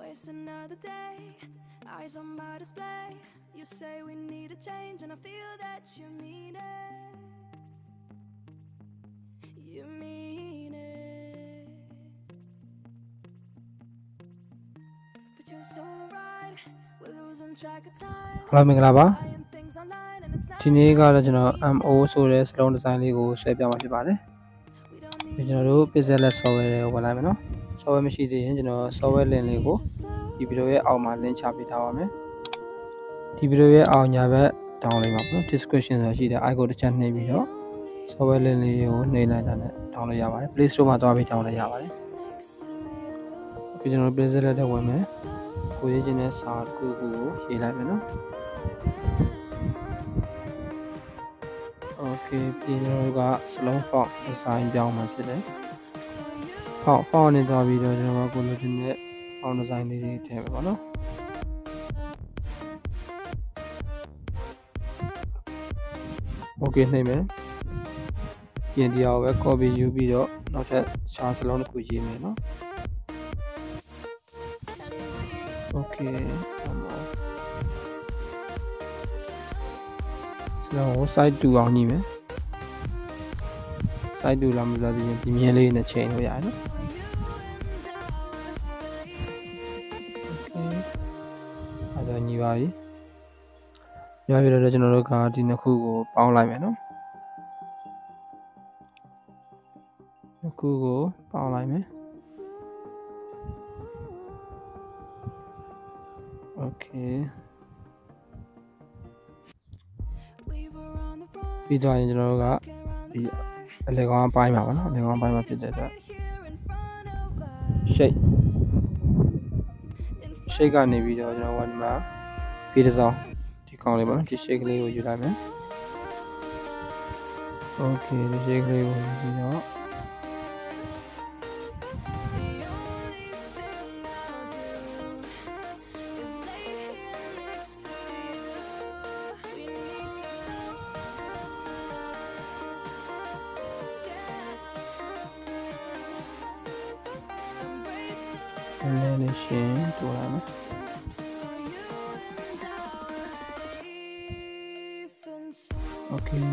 Waste another day, eyes on my display. You say we need a change, and I feel that you mean it. You mean it. But you're so right, we're losing track of time. Hello မင်္ဂလာပါ Buying things online and it's not ဒီနေ့ကတော့ကျွန်တော် MO ဆိုတဲ့စလုံးဒီဇိုင်းလေးကိုဆွဲပြမှာဖြစ်ပါတယ် we don't ဒီ need ကျွန်တော်တို့ Pixellab software ကိုဝင်လိုက်မယ်နော် software မရှိသေးရင်ကျွန်တော် software link လေးကိုဒီဗီဒီယိုရဲ့အောက်မှာ link ချပေးထားပါမယ်ဒီဗီဒီယိုရဲ့အောက်ညာဘက် download မှာပေါ့နော် description ဆိုတာရှိတယ် icon တစ်ချက်နှိပ်ပြီးတော့ software link လေးကိုနှိပ်လိုက်တာနဲ့ download ရပါတယ် Play Store မှာသွားပြီး download ရပါတယ် ကျွန်တော် Pixellab တက်ဝင်မယ်ကိုရေးခြင်းနဲ့စာတစ်ခုခုကိုရေးလိုက်မယ်နော် Okay ပြင်တော့ကစလုံး font design ပြောင်းမှာဖြစ်တယ် font နဲ့သွားပြီးတော့ကျွန်တော်ကိုလိုချင်တဲ့ font design လေးတွေထည့်မယ်ပေါ့နော် Okay နှိပ်မယ်ပြင်ဒီအောင်ပဲ copy ယူပြီးတော့နောက်ထပ်ခြားစလုံးတစ်ခုရေးမယ်နော် Okay ကျွန်တော် site 2အောင်ညှိမယ် site 2လာမလို့ဆိုရင်ဒီမြင်းလေးနဲ့ချိန်လို့ရတယ်နော် Okay အဲ့ဒါညှိပါပြီညှိပြီးတော့ကျွန်တော်တို့ကဒီနှစ်ခုကိုပေါင်းလိုက်မယ်နော်နှစ်ခုကိုပေါင်းလိုက်မယ် Okay ပြီးတော့ရင်ကျွန်တော်တို့ကဒီအလေကောင်ပိုင်းပါပါနော်အလေကောင်ပိုင်းမှာဖြစ်တဲ့အတွက် shape ကနေပြီးတော့ကျွန်တော်ကဒီမှာဖီးတစ်စောင်းဒီကောင်လေးပါနော်ဒီ shape ကလေးကိုယူလိုက်မယ် Okay ဒီ shape ကလေးကိုယူပြီးတော့animation တိုးရမယ် Okay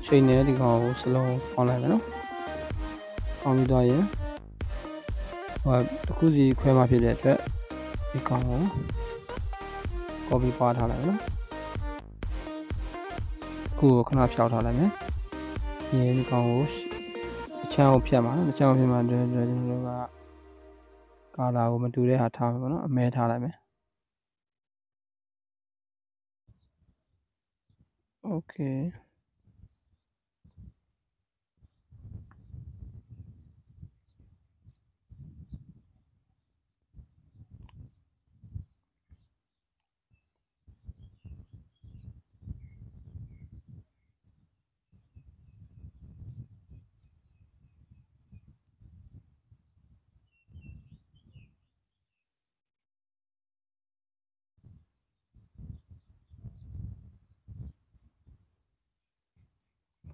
ချိန်နဲ့ဒီကောင်ကိုစလုံးပေါင်းလိုက်မယ်နော်ပေါင်းပြီးတော့ရင်ဟိုတစ်ခုစီခွဲမှဖြစ်တဲ့အတွက်ဒီကောင်ကို copy ပါထားလိုက်မယ်နော်ခုကိုခဏဖြောက်ထားလိုက်မယ်ပြီးရင်ဒီကောင်ကိုအချမ်းကိုဖြတ်မှာနော်အချမ်းကိုဖြတ်မှာကျွန်တော်တို့ကကာလာကိုမတူတဲ့ဟာထားမယ်ပေါ့နော်အမဲထားလိုက်မယ် Okay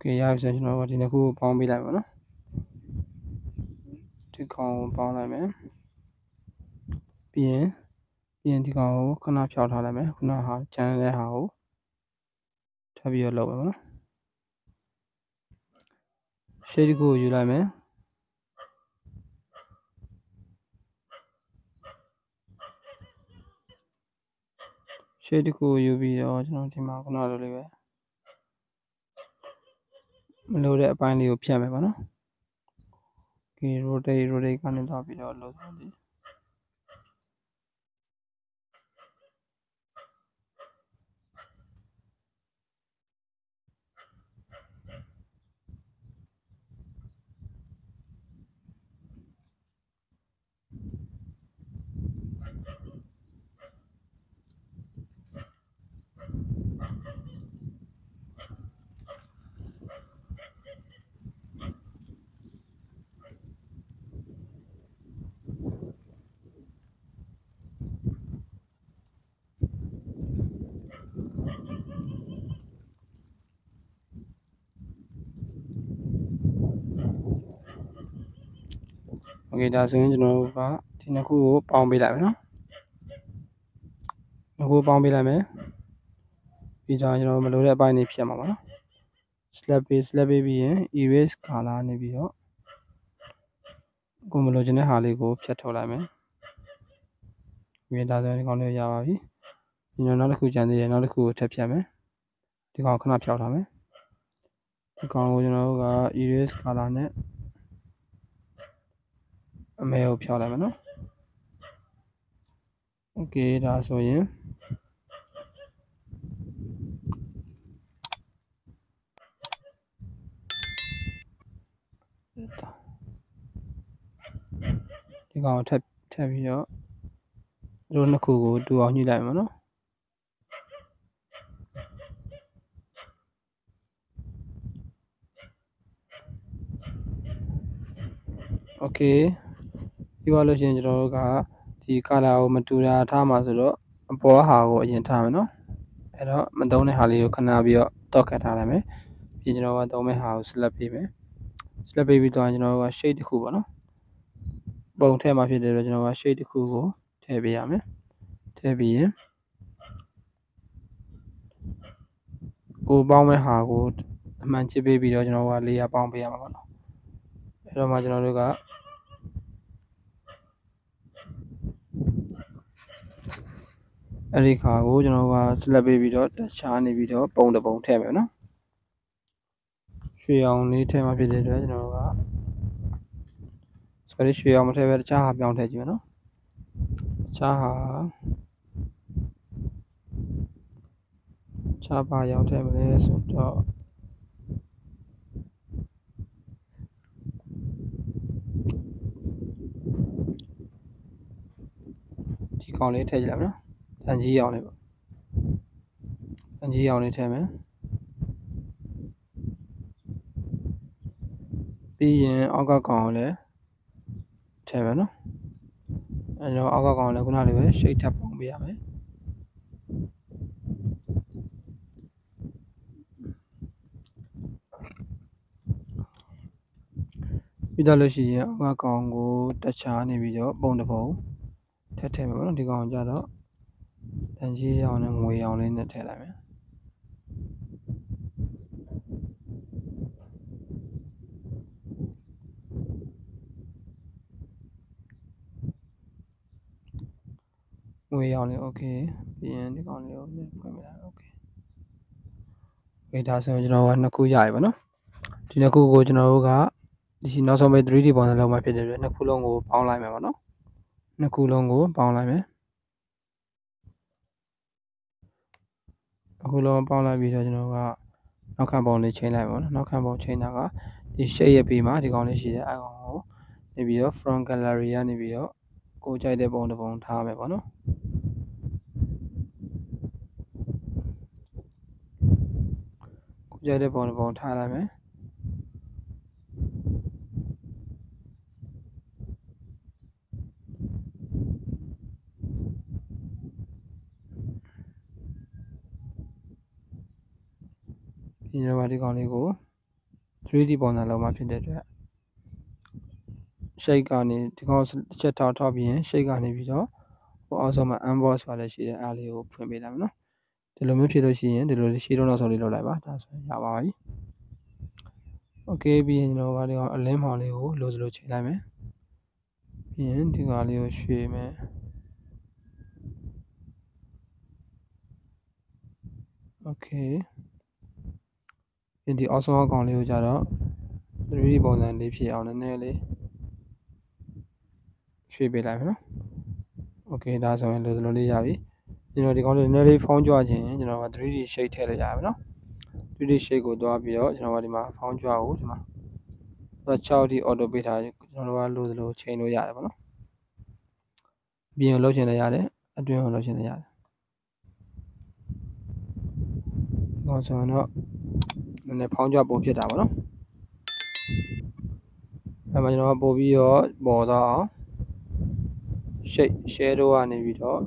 Okay ရပြီဆိုရင်ကျွန်တော်တို့ဒီနှစ်ခုကိုပေါင်းပေးလိုက်ပါနော်ဒီကောင်ကိုပေါင်းလိုက်မယ်ပြီးရင်ဒီကောင်ကိုခဏဖြောက်ထားလိုက်မယ်ခုနဟာချမ်းတဲ့ဟာကိုထပ်ပြီးတော့လုပ်ပါမယ်နော် shade ကိုယူလိုက်မယ် shade ကိုယူပြီးတော့ကျွန်တော်ဒီမှာခုနလိုလေးပဲမလိုတဲ့အပိုင်းလေးကိုဖြတ်မယ်ပေါ့နော် Okay rotate ကနေတော့ပြီးတော့လုပ်သွားသည် Okay Okay ဒါဆိုရင်ကျွန်တော်တို့ကဒီနှစ်ခုကိုပေါင်းပေးလိုက်မယ်နော်နှစ်ခုပေါင်းပေးလိုက်မယ်ပြီးတော့ကျွန်တော်တို့မလိုတဲ့အပိုင်းတွေဖြတ်မှာပါနော် slap ပေးပြီးရင် erase color နေပြီးတော့ကိုမလိုချင်တဲ့ဟာလေးကိုဖြတ်ထုတ်လိုက်မယ်ဒီဒါဆိုရင်ဒီကောင်လေးရပါပြီဒီနောက်တစ်ခုကျန်သေးတယ်နောက်တစ်ခုကိုထပ်ဖြတ်မယ်ဒီကောင်ခဏဖြောက်ထားမယ်ဒီကောင်ကိုကျွန်တော်တို့က erase color နဲ့အမဲကိုဖြောက်လိုက်မယ်နော် Okay ဒါဆိုရင်ဒီကောင်ထပ်ပြီးတော့တို့နှစ်ခုကိုတူအောင်ညှိလိုက်မှာနော် Okay ပြီးသွားလို့ရှိရင်ကျွန်တော်တို့ကဒီ color ကိုမတူတာထားမှာဆိုတော့အပေါ်ဟာကိုအရင်ထားမယ်နော်အဲ့တော့မသုံးတဲ့ဟာလေးကိုခဏပြီးတော့တော့ခတ်ထားလိုက်မယ်ပြီးကျွန်တော်ကသုံးမဲ့ဟာကို select ပေးမယ် select ပေးပြီးတော့ကျွန်တော်တို့က shade တစ်ခုပေါ့နော်ပုံထည့်မှာဖြစ်တယ်တော့ကျွန်တော်က shade တစ်ခုကိုထည့်ပေးရမယ်ထည့်ပြီးရင်ကိုပေါင်းမဲ့ဟာကိုအမှန်ချစ်ပေးပြီးတော့ကျွန်တော်က layer ပေါင်းပေးရမှာပေါ့နော်အဲ့တော့မှကျွန်တော်တို့ကအဲ့ဒီခါကိုကျွန်တော်က select ပေးပြီးတော့တခြားနေပြီးတော့ပုံတစ်ပုံထည့်မယ်နော်ရွှေအောင်လေးထည့်မှာဖြစ်တဲ့အတွက်ကျွန်တော်က sorry ရွှေအောင်မထည့်ပဲတခြားဟာပြောင်းထည့်ကြည့်မယ်နော်တခြားဘာရောင်းထည့်မလဲဆိုတော့ဒီကောင်လေးထည့်ကြည့်လိုက်မယ်နော်တန်ကြီးအောင်လေးပေါ့တန်ကြီးအောင်လေးထည့်မယ်ပြီးရင်အောက်ကကောင်ကိုလည်းထည့်မယ်နော်အဲတော့အောက်ကကောင်ကိုလည်းခုနလိုပဲ shade ထပ်ပေါင်းပေးရမယ်ပြီးတော့လို့ရှိရင်အောက်ကကောင်ကိုတခြားနေပြီးတော့ပုံတစ်ပုံထည့်မယ်ပေါ့နော်ဒီကောင်ကြတော့တန်ကြီးအောင်နဲ့ငွေအောင်လေးနဲ့ထည့်လိုက်မယ်ငွေအောင်လေး okay ပြီးရင်ဒီကောင်လေးကိုဖွင့်ပေးလိုက် okay ဒါဆိုရင်ကျွန်တော်ကနှစ်ခုရပြီပေါ့နော်ဒီနှစ်ခုကိုကျွန်တော်တို့ကဒီနောက်ဆုံးပဲ 3D ပုံစံလောက်မှဖြစ်တဲ့အတွက်နှစ်ခုလုံးကိုပေါင်းလိုက်မယ်ပေါ့နော်နှစ်ခုလုံးကိုပေါင်းလိုက်မယ်အခုလုံးပေါင်းလိုက်ပြီးတော့ကျွန်တော်ကနောက်ခံပုံလေးချိန်လိုက်ပါတော့နောက်ခံပုံချိန်တာကဒီ shape ရဲ့ပြီးမှာဒီကောင်လေးရှိတယ်အဲကောင်ကိုနေပြီးတော့ from gallery ကနေပြီးတော့ကိုကြိုက်တဲ့ပုံတစ်ပုံထားမယ်ပေါ့နော်ကိုကြိုက်တဲ့ပုံတစ်ပုံထားလိုက်မယ်ဒီတော့ဒီကောင်လေးကို 3D ပုံစံလောက်မှဖြစ်တဲ့အတွက် shape ကနေဒီကောင်တစ်ချက်ထောက်ပြီးရင် shape ကနေပြီးတော့ဟိုအောက်ဆုံးမှာ emboss ဆိုတာလည်းရှိတယ်အားလေးကိုဖွင့်ပေးလိုက်မယ်နော်ဒီလိုမျိုးဖြစ်လို့ရှိရင်ဒီလိုရှေ့တော့နောက်ဆုံးလေးလုပ်လိုက်ပါဒါဆိုရင်ရပါပြီ okay ပြီးရင်ကျွန်တော်ကဒီကောင်အလင်းမောင်လေးကိုလိုစလိုချိန်လိုက်မယ်ပြီးရင်ဒီကောင်လေးကိုရွှေ့မယ် okay ဒီအောက်ဆုံးအကောင်လေးကိုကြတော့ 3D ပုံစံလေးဖြစ်အောင်နည်းနည်းလေးရွှေ့ပေးလိုက်မယ်နော် okay ဒါဆိုရင်လိုစလိုလေးရပြီကျွန်တော်ဒီကောင်လေးနည်းနည်းလေးဖောင်းကြွခြင်းကျွန်တော်က 3D shape ထည့်လိုက်ရပါမယ်နော် 3D shape ကိုတွားပြီးတော့ကျွန်တော်ကဒီမှာဖောင်းကြွကိုဒီမှာ6ထိ auto ပေးထားတယ်ကျွန်တော်တို့ကလိုစလိုချိန်လို့ရတယ်ပေါ့နော်ပြင်ကိုလုပ်ချင်လည်းရတယ်အတွင်းကိုလုပ်ချင်လည်းရတယ်ဒီကောင်ဆိုတော့နည်းနည်းဖောင်းကြွပုံဖြစ်တာပေါ့နော်အဲ့မှာကျွန်တော်ကပို့ပြီးတော့ပေါ်သွားအောင် shadow ကနေပြီးကျွန်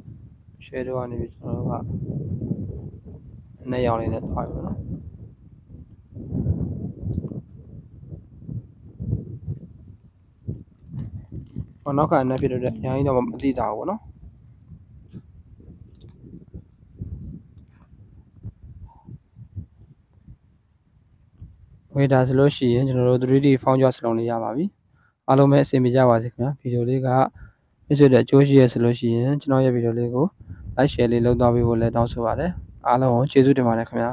တော်တို့ကနှစ်ရောင်လေးနဲ့တွားပြီပေါ့နော် နောက်ကအနက်ဖြစ်တော့အများကြီးတော့မသိတာဘူးနော်โอเคဒါဆိုလို့ရှိရင်ကျွန်တော်တို့ 3D font ကြွစလုံးလေးရပါပြီအားလုံးပဲအဆင်ပြေကြပါစေခင်ဗျာဗီဒီယိုလေးကမိတ်ဆွေတွေအကျိုးရှိရဆိုလို့ရှိရင်ကျွန်တော်ရဲ့ဗီဒီယိုလေးကို like share လေးလုပ်သွားပေးဖို့လည်းတောင်းဆိုပါတယ်အားလုံးကိုကျေးဇူးတင်ပါတယ်ခင်ဗျာ